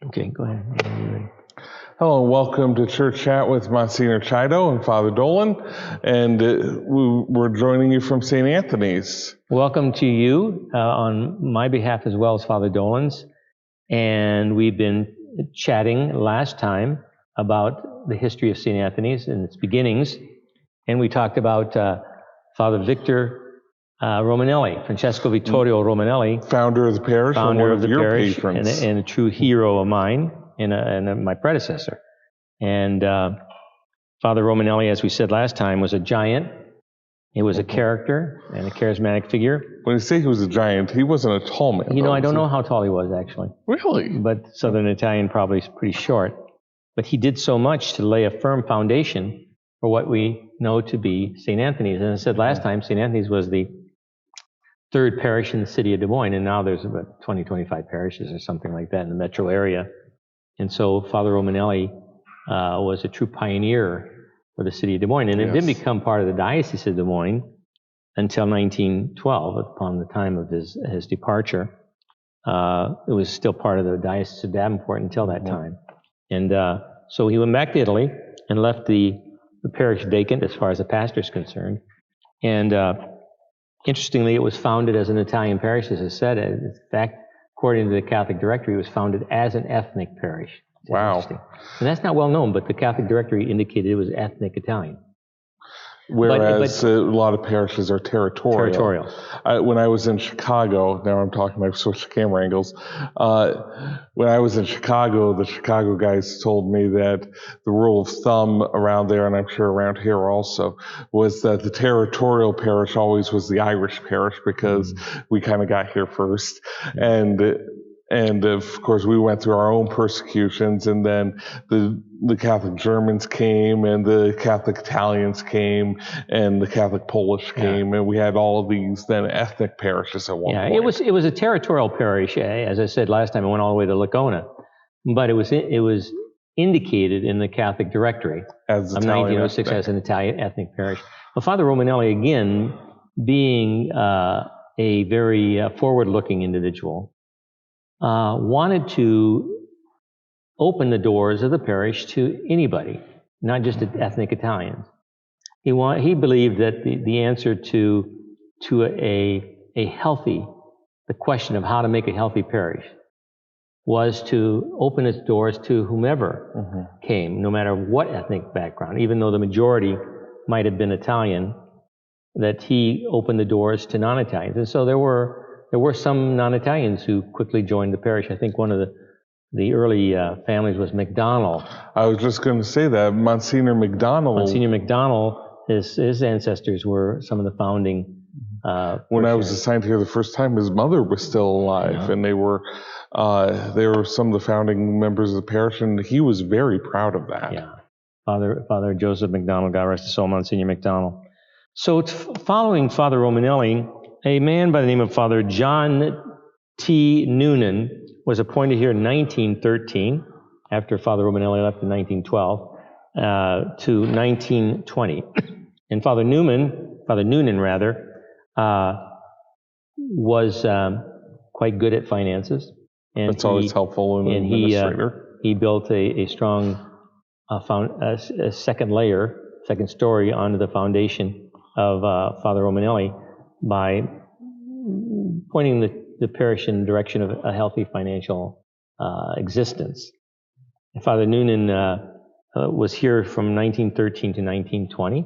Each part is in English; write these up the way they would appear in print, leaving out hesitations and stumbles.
Okay, go ahead. Hello and welcome to Church Chat with Monsignor Chiodo and Father Dolan, and we're joining you from St. Anthony's. Welcome to you on my behalf as well as Father Dolan's, and we've been chatting last time about the history of St. Anthony's and its beginnings, and we talked about Father Victor Romanelli, Francesco Vittorio Romanelli, founder of the parish, founder of the parish, patrons. and a true hero of mine and my predecessor. And Father Romanelli, as we said last time, was a giant. He was a character and a charismatic figure. When you say he was a giant, he wasn't a tall man. I don't know how tall he was, actually. Really? But Southern Italian probably is pretty short. But he did so much to lay a firm foundation for what we know to be St. Anthony's. And I said last time, St. Anthony's was the third parish in the city of Des Moines, and now there's about 25 parishes or something like that in the metro area. And so Father Romanelli was a true pioneer for the city of Des Moines. And it didn't become part of the Diocese of Des Moines until 1912, upon the time of his departure. It was still part of the Diocese of Davenport until that time. And so he went back to Italy and left the parish vacant as far as the pastor is concerned. And interestingly, it was founded as an Italian parish, as I said. In fact, according to the Catholic Directory, it was founded as an ethnic parish. Wow. And that's not well known, but the Catholic Directory indicated it was ethnic Italian. Whereas a lot of parishes are territorial. When I was in Chicago, now I'm talking, I've switched camera angles. When I was in Chicago, the Chicago guys told me that the rule of thumb around there, and I'm sure around here also, was that the territorial parish always was the Irish parish because we kind of got here first. And of course, we went through our own persecutions, and then the Catholic Germans came, and the Catholic Italians came, and the Catholic Polish came, and we had all of these then ethnic parishes at one point. It was a territorial parish, as I said last time. It went all the way to Lacona, but it was indicated in the Catholic Directory of 1906 as an Italian ethnic parish. But Father Romanelli, again, being a very forward-looking individual, wanted to open the doors of the parish to anybody, not just ethnic Italians. He believed that the answer to the question of how to make a healthy parish was to open its doors to whomever came, no matter what ethnic background, even though the majority might have been Italian, that he opened the doors to non-Italians. And so there were some non-Italians who quickly joined the parish. I think one of the early families was McDonald. I was just going to say that. Monsignor McDonald. Monsignor McDonald, his ancestors were some of the founding when I was assigned here the first time, his mother was still alive, and they were some of the founding members of the parish, and he was very proud of that. Yeah. Father Joseph McDonald, God rest his soul, Monsignor McDonald. So following Father Romanelli, a man by the name of Father John T. Noonan was appointed here in 1913, after Father Romanelli left in 1912, to 1920. And Father Noonan was quite good at finances. And that's always helpful in an administrator. He built a strong second story onto the foundation of Father Romanelli by pointing the parish in the direction of a healthy financial existence. And Father Noonan was here from 1913 to 1920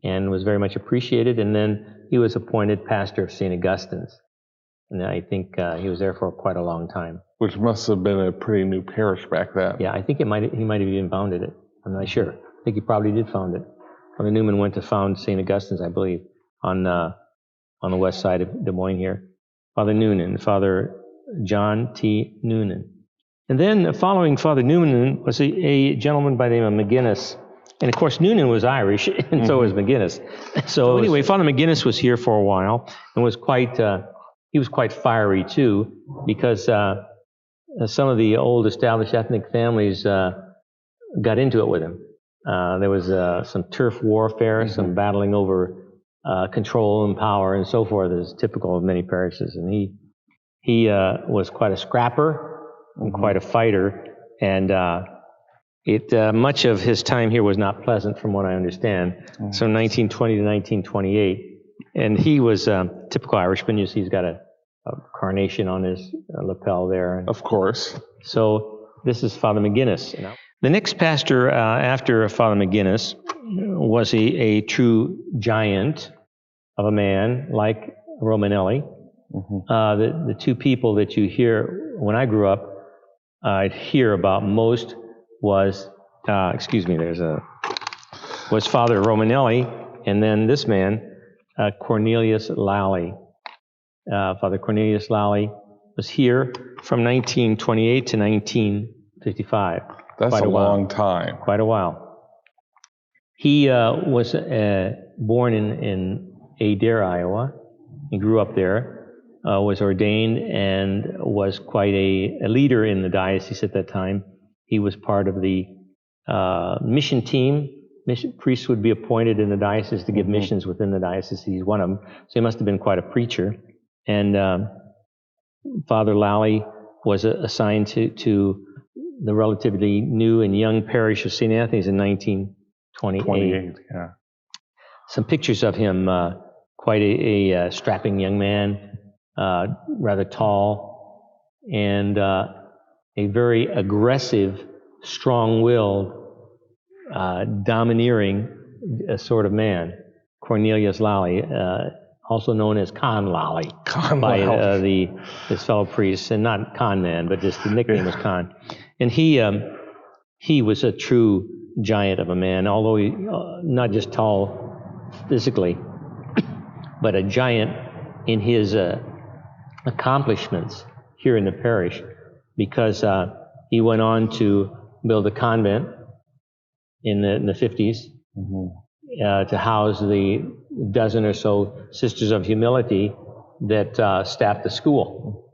and was very much appreciated, and then he was appointed pastor of St. Augustine's. And I think he was there for quite a long time. Which must have been a pretty new parish back then. Yeah, I think he might have even founded it. I'm not sure. I think he probably did found it. Father Newman went to found St. Augustine's, I believe, on the west side of Des Moines here. Father Noonan, Father John T. Noonan. And then following Father Noonan was a gentleman by the name of McGinnis. And of course, Noonan was Irish, and so was McGinnis. So anyway, Father McGinnis was here for a while and was he was quite fiery too, because some of the old established ethnic families got into it with him. There was some turf warfare, some battling over control and power and so forth, as typical of many parishes. And he was quite a scrapper, and quite a fighter. And much of his time here was not pleasant, from what I understand. So 1920 to 1928. And he was typical Irishman. You see he's got a carnation on his lapel there. Of course. So this is Father McGinnis. The next pastor after Father McGinnis was a true giant of a man like Romanelli. The two people that you hear, when I grew up, I'd hear about most was, was Father Romanelli, and then this man, Cornelius Lalley. Father Cornelius Lalley was here from 1928 to 1955. That's a long time. Quite a while. He was born in Adair, Iowa. He grew up there, was ordained, and was quite a leader in the diocese at that time. He was part of the mission team. Priests would be appointed in the diocese to give missions within the diocese. He's one of them. So he must have been quite a preacher. And Father Lalley was assigned to the relatively new and young parish of St. Anthony's in 1928. Yeah. Some pictures of him, quite a strapping young man, rather tall, and a very aggressive, strong-willed, domineering sort of man. Cornelius Lalley, also known as Con Lalley by his fellow priests, and not Con Man, but just the nickname was Con. And he was a true giant of a man, although he not just tall physically, but a giant in his accomplishments here in the parish, because he went on to build a convent in the 50s to house the dozen or so Sisters of Humility that staffed the school.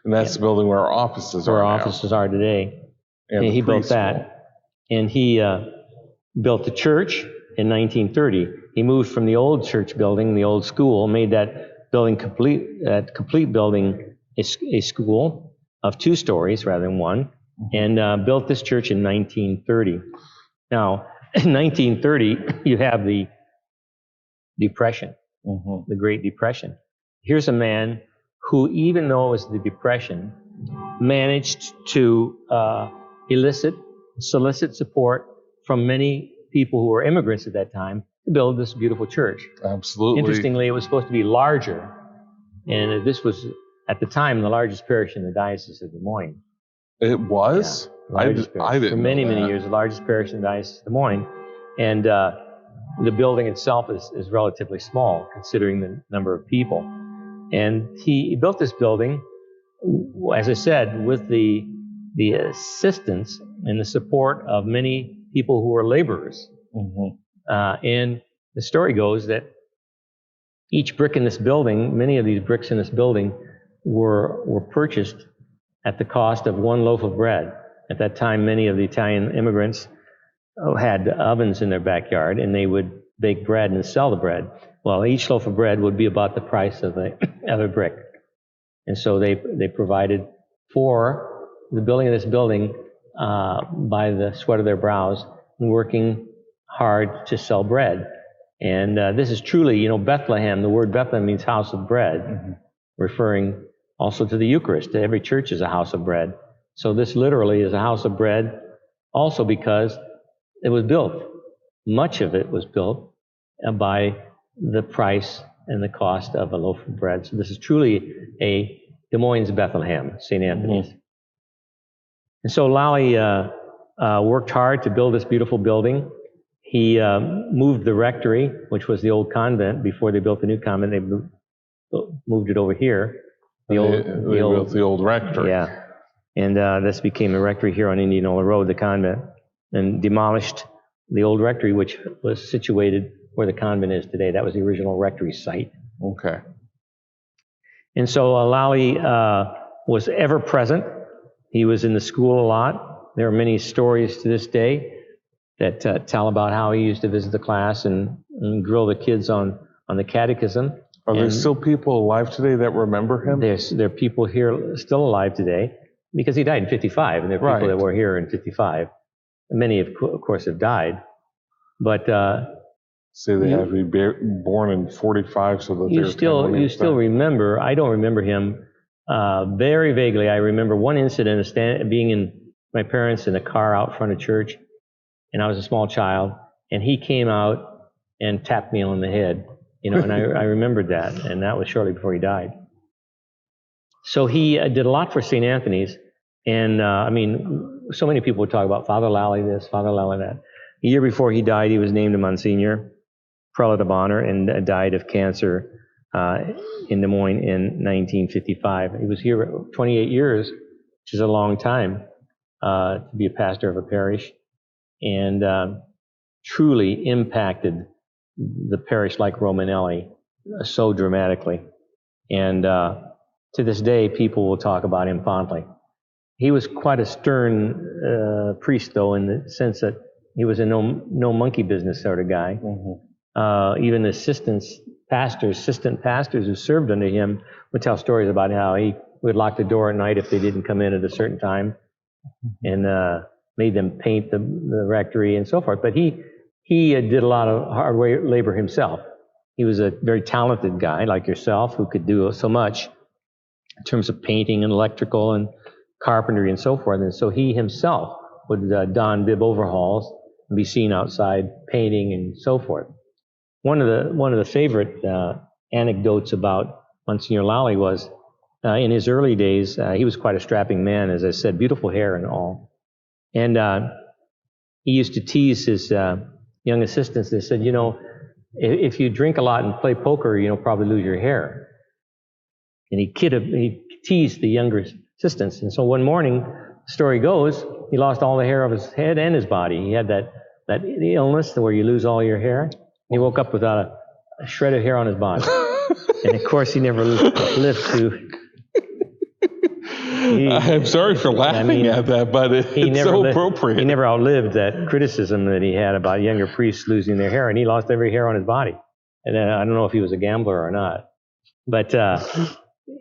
And that's the building where our offices are. Where our offices are today. And he built that. And he built the church in 1930. He moved from the old church building, the old school, made that building complete building a school of 2 stories rather than 1, and built this church in 1930. Now, in 1930, you have the Depression, the Great Depression. Here's a man who, even though it was the Depression, managed to solicit support from many people who were immigrants at that time to build this beautiful church. Absolutely. Interestingly, it was supposed to be larger, and this was, at the time, the largest parish in the Diocese of Des Moines. It was? Yeah, I didn't know for many, that. many years, the largest parish in the Diocese of Des Moines. And the building itself is relatively small, considering the number of people. And he built this building, as I said, with the assistance and the support of many people who were laborers. And the story goes that each brick in this building, many of these bricks in this building, were purchased at the cost of 1 loaf of bread. At that time, many of the Italian immigrants had ovens in their backyard, and they would bake bread and sell the bread. Well, each loaf of bread would be about the price of a brick. And so they provided for the building of this building by the sweat of their brows, and working hard to sell bread. And this is truly, Bethlehem, the word Bethlehem means house of bread, referring also to the Eucharist. Every church is a house of bread. So this literally is a house of bread, also because it was built. Much of it was built by the price and the cost of a loaf of bread. So this is truly a Des Moines Bethlehem, St. Anthony's. And so Lalley worked hard to build this beautiful building. He moved the rectory, which was the old convent. Before they built the new convent, they moved it over here. They built the old rectory. Yeah. And this became a rectory here on Indianola Road, the convent, and demolished the old rectory, which was situated where the convent is today. That was the original rectory site. Okay. And so Lalley was ever present. He was in the school a lot. There are many stories to this day that tell about how he used to visit the class and grill the kids on the catechism. Are there still people alive today that remember him? There are people here still alive today. because he died in 55, and there are people that were here in 55. Many, of course, have died. But say they have to be born in 45, so that you still remember. I don't remember him very vaguely. I remember one incident of being in my parents in a car out front of church, and I was a small child, and he came out and tapped me on the head, and I remembered that, and that was shortly before he died. So he did a lot for St. Anthony's, and so many people would talk about Father Lalley this, Father Lalley that. A year before he died, he was named a Monsignor, Prelate of Honor, and died of cancer in Des Moines in 1955. He was here 28 years, which is a long time to be a pastor of a parish, and truly impacted the parish like Romanelli so dramatically. And to this day, people will talk about him fondly. He was quite a stern priest, though, in the sense that he was a no monkey business sort of guy. Mm-hmm. Even assistant pastors who served under him would tell stories about how he would lock the door at night if they didn't come in at a certain time, and made them paint the rectory and so forth. But he did a lot of hard labor himself. He was a very talented guy like yourself who could do so much in terms of painting and electrical and carpentry and so forth. And so he himself would don bib overhauls and be seen outside painting and so forth. One of the favorite anecdotes about Monsignor Lalley was in his early days, he was quite a strapping man, as I said, beautiful hair and all. And he used to tease his young assistants. They said, if you drink a lot and play poker, you'll probably lose your hair. And he teased the younger assistants. And so one morning, the story goes, he lost all the hair of his head and his body. He had that illness where you lose all your hair. He woke up without a shred of hair on his body. And of course, he never lived to... I'm sorry for laughing at that, but it's so appropriate. He never outlived that criticism that he had about younger priests losing their hair, and he lost every hair on his body. And I don't know if he was a gambler or not. But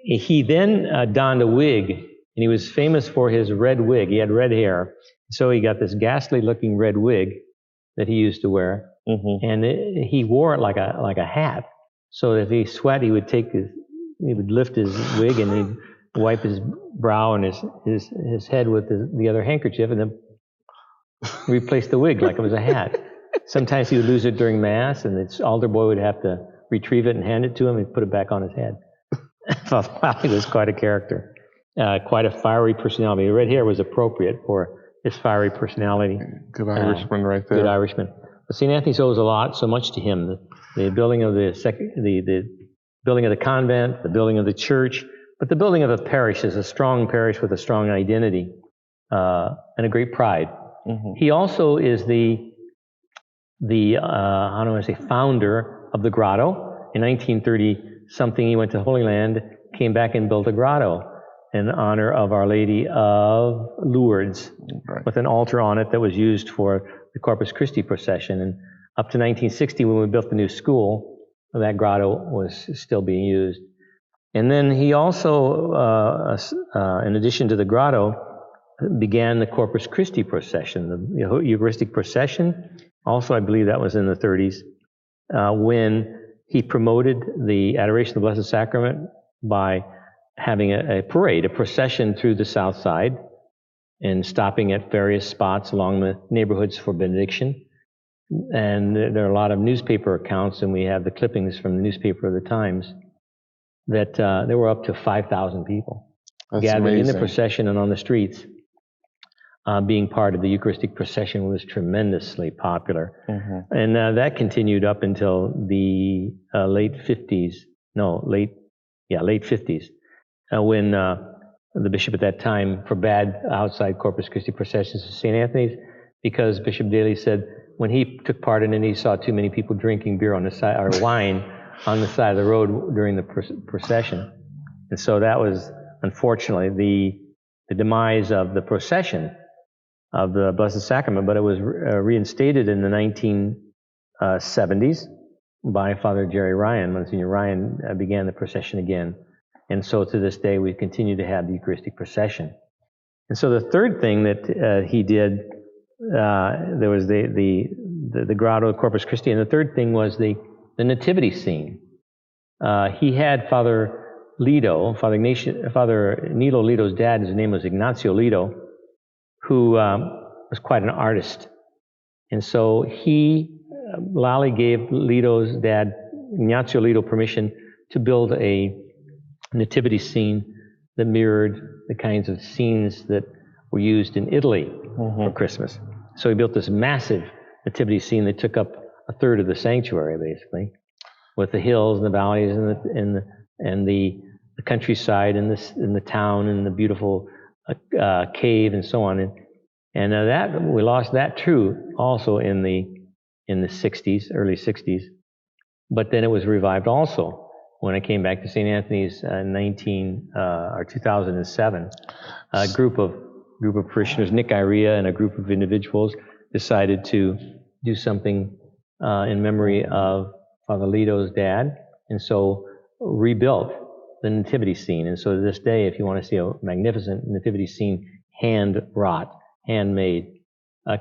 he then donned a wig, and he was famous for his red wig. He had red hair, so he got this ghastly-looking red wig that he used to wear, mm-hmm. and he wore it like a hat. So if he sweat, he would lift his wig and he'd wipe his brow and his head with the other handkerchief, and then replace the wig like it was a hat. Sometimes he would lose it during Mass, and the altar boy would have to retrieve it and hand it to him and put it back on his head. He was quite a character, quite a fiery personality. The red hair was appropriate for his fiery personality. Good Irishman right there. Good Irishman. But St. Anthony's owes so much to him. The building of the building of the convent, the building of the church, but the building of a parish is a strong parish with a strong identity and a great pride. Mm-hmm. He also is the founder of the grotto. In 1930-something, he went to Holy Land, came back and built a grotto in honor of Our Lady of Lourdes, right, with an altar on it that was used for the Corpus Christi procession. And up to 1960, when we built the new school, that grotto was still being used. And then he also, in addition to the grotto, began the Corpus Christi procession, the Eucharistic procession. Also, I believe that was in the 30s, when he promoted the adoration of the Blessed Sacrament by having a parade, a procession through the south side, and stopping at various spots along the neighborhoods for benediction. And there are a lot of newspaper accounts, and we have the clippings from the newspaper of the Times, that there were up to 5,000 people gathering in the procession and on the streets. Being part of the Eucharistic procession was tremendously popular. Mm-hmm. And that continued up until the late 50s, when the bishop at that time forbade outside Corpus Christi processions to St. Anthony's, because Bishop Daly said when he took part in it, he saw too many people drinking beer on the side, or wine on the side of the road during the procession. And so that was, unfortunately, the demise of the procession of the Blessed Sacrament, but it was reinstated in the 1970s by Father Jerry Ryan. Monsignor Ryan began the procession again. And so to this day, we continue to have the Eucharistic procession. And so the third thing that he did, there was the grotto of Corpus Christi, and the third thing was the nativity scene. He had Father Lido, Father Nilo Lido's dad, his name was Ignacio Lido, who was quite an artist. And so Lalley gave Lido's dad, Ignacio Lido, permission to build a nativity scene that mirrored the kinds of scenes that were used in Italy for Christmas. So he built this massive nativity scene that took up a third of the sanctuary, basically, with the hills and the valleys and the countryside and the town and the beautiful cave and so on. And that we lost that too also in the 60s, early 60s. But then it was revived also when I came back to St. Anthony's in 2007. A group of parishioners, Nick Irea and a group of individuals, decided to do something in memory of Father Lido's dad, and so rebuilt the nativity scene. And so to this day, if you want to see a magnificent nativity scene, hand-wrought, handmade,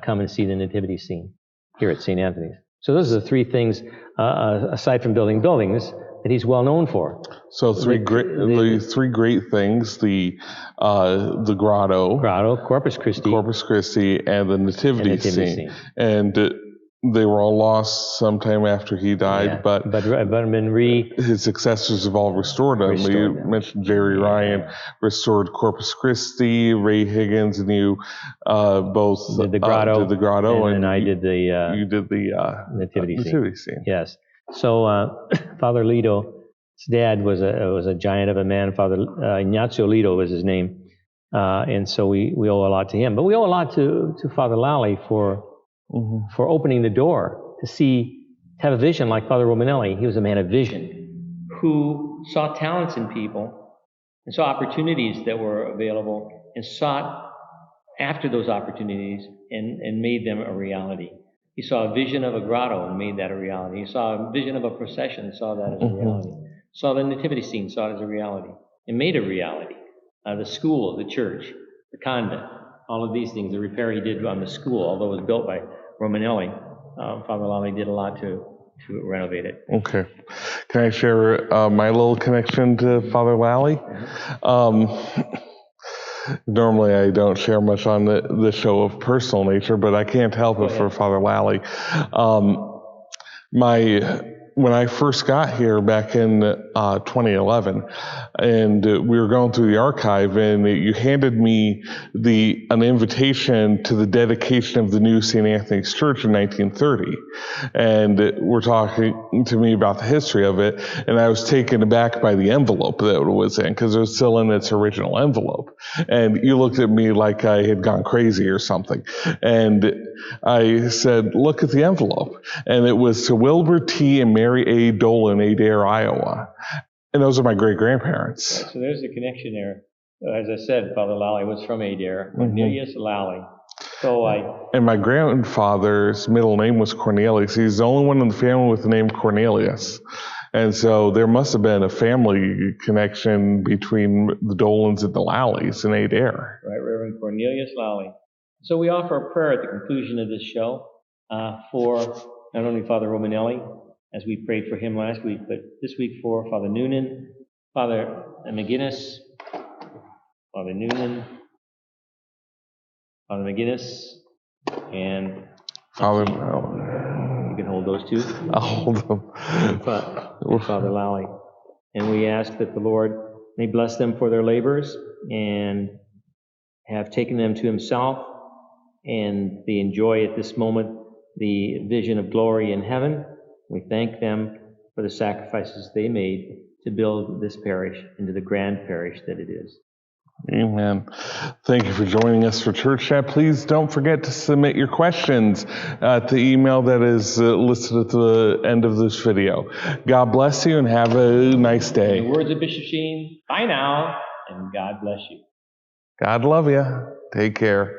come and see the nativity scene here at St. Anthony's. So those are the three things, aside from building buildings, that he's well known for. So three great things: the grotto, Corpus Christi, and the nativity scene. And they were all lost sometime after he died, but his successors have all restored them. You mentioned Jerry Ryan restored Corpus Christi, Ray Higgins and you both did the grotto, and I did you did the nativity scene. Yes. So Father Lido's dad was a giant of a man. Father Ignacio Lido was his name, and so we owe a lot to him. But we owe a lot to Father Lalley for opening the door to have a vision like Father Romanelli. He was a man of vision who saw talents in people and saw opportunities that were available and sought after those opportunities and made them a reality. He saw a vision of a grotto and made that a reality. He saw a vision of a procession and saw that as a reality. Saw the nativity scene, saw it as a reality, and made a reality. The school, the church, the convent, all of these things, the repair he did on the school, although it was built by Romanelli, Father Lalley did a lot to renovate it. Okay. Can I share my little connection to Father Lalley? Normally I don't share much on the show of personal nature, but I can't help it for Father Lalley. When I first got here back in 2011, and we were going through the archive, and you handed me an invitation to the dedication of the new St. Anthony's Church in 1930, and we're talking to me about the history of it, and I was taken aback by the envelope that it was in, because it was still in its original envelope, and you looked at me like I had gone crazy or something, and I said, "Look at the envelope," and it was to Wilbur T. and Mary A. Dolan, Adair, Iowa. And those are my great-grandparents. So there's the connection there. As I said, Father Lalley was from Adair, Cornelius Lalley. And my grandfather's middle name was Cornelius. He's the only one in the family with the name Cornelius. And so there must have been a family connection between the Dolans and the Lalleys in Adair. Right, Reverend Cornelius Lalley. So we offer a prayer at the conclusion of this show for not only Father Romanelli, as we prayed for him last week, but this week for Father Noonan, Father McGinnis, and Father. You can hold those two. I'll hold them. Father Lalley. And we ask that the Lord may bless them for their labors and have taken them to himself, and they enjoy at this moment the vision of glory in heaven. We thank them for the sacrifices they made to build this parish into the grand parish that it is. Amen. Thank you for joining us for Church Chat. Please don't forget to submit your questions at the email that is listed at the end of this video. God bless you and have a nice day. In the words of Bishop Sheen, bye now, and God bless you. God love you. Take care.